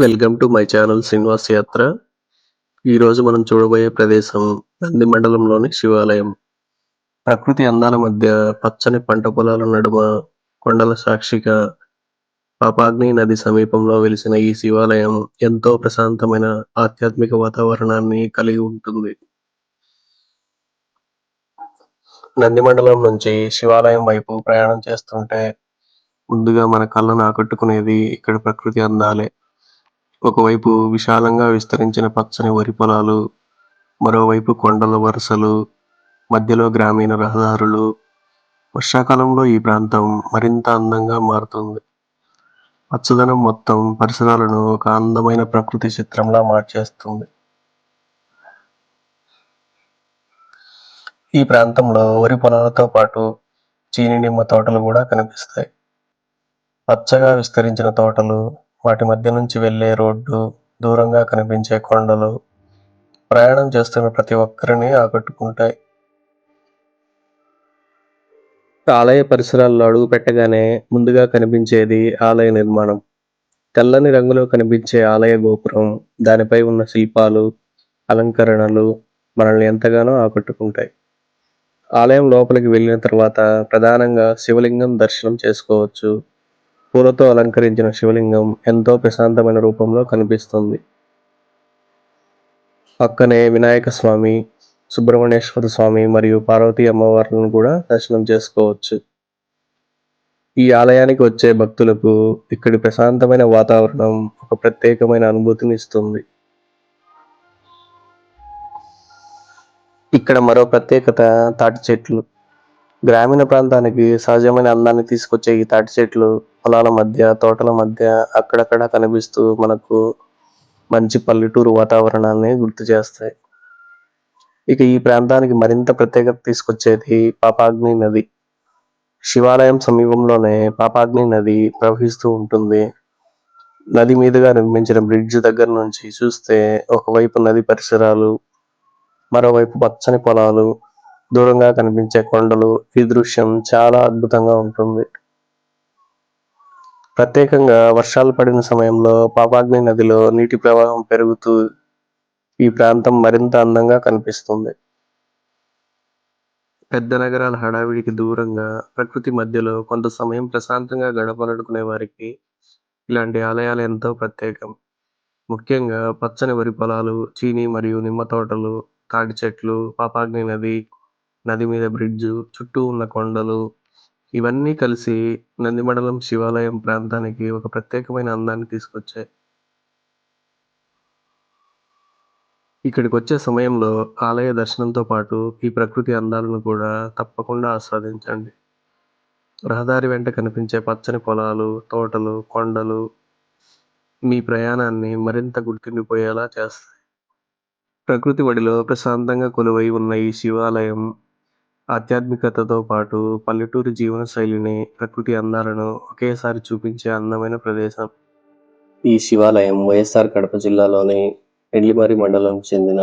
Welcome to my channel Srinivas యాత్ర. ఈరోజు మనం చూడబోయే ప్రదేశం నంది మండలంలోని శివాలయం. ప్రకృతి అందాల మధ్య పచ్చని పంట పొలాల నడుమ కొండల సాక్షిగా పాపాగ్ని నది సమీపంలో వెలిసిన ఈ శివాలయం ఎంతో ప్రశాంతమైన ఆధ్యాత్మిక వాతావరణాన్ని కలిగి ఉంటుంది. నంది మండలం నుంచి శివాలయం వైపు ప్రయాణం చేస్తుంటే ముందుగా మన కళ్ళను ఆకట్టుకునేది ఇక్కడ ప్రకృతి అందాలే. ఒకవైపు విశాలంగా విస్తరించిన పచ్చని వరి పొలాలు, మరోవైపు కొండల వరుసలు, మధ్యలో గ్రామీణ రహదారులు. వర్షాకాలంలో ఈ ప్రాంతం మరింత అందంగా మారుతుంది. పచ్చదనం మొత్తం పరిసరాలను ఒక అందమైన ప్రకృతి చిత్రంలా మార్చేస్తుంది. ఈ ప్రాంతంలో వరి పొలాలతో పాటు చీని నిమ్మ తోటలు కూడా కనిపిస్తాయి. పచ్చగా విస్తరించిన తోటలు, వాటి మధ్య నుంచి వెళ్లే రోడ్డు, దూరంగా కనిపించే కొండలు ప్రయాణం చేస్తున్న ప్రతి ఒక్కరిని ఆకట్టుకుంటాయి. ఆలయ పరిసరాల్లో అడుగు పెట్టగానే ముందుగా కనిపించేది ఆలయ నిర్మాణం. తెల్లని రంగులో కనిపించే ఆలయ గోపురం, దానిపై ఉన్న శిల్పాలు, అలంకరణలు మనల్ని ఎంతగానో ఆకట్టుకుంటాయి. ఆలయం లోపలికి వెళ్ళిన తర్వాత ప్రధానంగా శివలింగం దర్శనం చేసుకోవచ్చు. పూలతో అలంకరించిన శివలింగం ఎంతో ప్రశాంతమైన రూపంలో కనిపిస్తుంది. పక్కనే వినాయక స్వామి, సుబ్రహ్మణ్యేశ్వర స్వామి మరియు పార్వతీ అమ్మవార్లను కూడా దర్శనం చేసుకోవచ్చు. ఈ ఆలయానికి వచ్చే భక్తులకు ఇక్కడి ప్రశాంతమైన వాతావరణం ఒక ప్రత్యేకమైన అనుభూతిని ఇస్తుంది. ఇక్కడ మరో ప్రత్యేకత తాటి చెట్లు. గ్రామీణ ప్రాంతానికి సహజమైన అందాన్ని తీసుకొచ్చే ఈ తాటి చెట్లు పొలాల మధ్య, తోటల మధ్య అక్కడక్కడ కనిపిస్తూ మనకు మంచి పల్లెటూరు వాతావరణాన్ని గుర్తు చేస్తాయి. ఇక ఈ ప్రాంతానికి మరింత ప్రత్యేకత తీసుకొచ్చేది పాపాగ్ని నది. శివాలయం సమీపంలోనే పాపాగ్ని నది ప్రవహిస్తూ ఉంటుంది. నది మీదుగా నిర్మించిన బ్రిడ్జ్ దగ్గర నుంచి చూస్తే ఒకవైపు నది పరిసరాలు, మరోవైపు పచ్చని పొలాలు, దూరంగా కనిపించే కొండలు. ఈ దృశ్యం చాలా అద్భుతంగా ఉంటుంది. ప్రత్యేకంగా వర్షాలు పడిన సమయంలో పాపాగ్ని నదిలో నీటి ప్రవాహం పెరుగుతూ ఈ ప్రాంతం మరింత అందంగా కనిపిస్తుంది. పెద్ద నగరాల హడావిడికి దూరంగా ప్రకృతి మధ్యలో కొంత సమయం ప్రశాంతంగా గడపాలనుకునే వారికి ఇలాంటి ఆలయాలు ఎంతో ప్రత్యేకం. ముఖ్యంగా పచ్చని వరి పొలాలు, చీని మరియు నిమ్మ తోటలు, తాటి చెట్లు, పాపాగ్ని నది, నది మీద బ్రిడ్జు, చుట్టూ ఉన్న కొండలు ఇవన్నీ కలిసి నందిమండలం శివాలయం ప్రాంతానికి ఒక ప్రత్యేకమైన అందాన్ని తీసుకొచ్చాయి. ఇక్కడికి వచ్చే సమయంలో ఆలయ దర్శనంతో పాటు ఈ ప్రకృతి అందాలను కూడా తప్పకుండా ఆస్వాదించండి. రహదారి వెంట కనిపించే పచ్చని పొలాలు, తోటలు, కొండలు మీ ప్రయాణాన్ని మరింత గుర్తుండిపోయేలా చేస్తాయి. ప్రకృతి ఒడిలో ప్రశాంతంగా కొలువై ఉన్న ఈ శివాలయం ఆధ్యాత్మికతతో పాటు పల్లెటూరి జీవన శైలిని, ప్రకృతి అందాలను ఒకేసారి చూపించే అందమైన ప్రదేశం. ఈ శివాలయం వైఎస్ఆర్ కడప జిల్లాలోని నెల్లిమర్రి మండలం చెందిన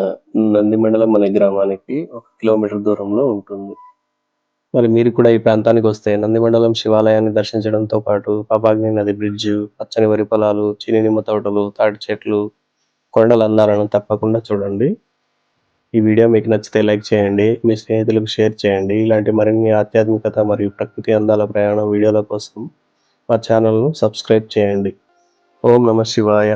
నంది మండలం అనే గ్రామానికి 1 కిలోమీటర్ దూరంలో ఉంటుంది. మరి మీరు కూడా ఈ ప్రాంతానికి వస్తే నంది మండలం శివాలయాన్ని దర్శించడంతో పాటు పాపాగ్ని నది బ్రిడ్జ్, పచ్చని వరి పొలాలు, చీని నిమ్మ తోటలు, తాటి చెట్లు, కొండల అందాలను తప్పకుండా చూడండి. ఈ వీడియో మీకు నచ్చితే లైక్ చేయండి, మీ స్నేహితులకు షేర్ చేయండి. ఇలాంటి మరిన్ని ఆధ్యాత్మికత మరియు ప్రకృతి అందాల ప్రయాణ వీడియోల కోసం మా ఛానల్ను సబ్స్క్రైబ్ చేయండి. ఓం నమః శివాయ.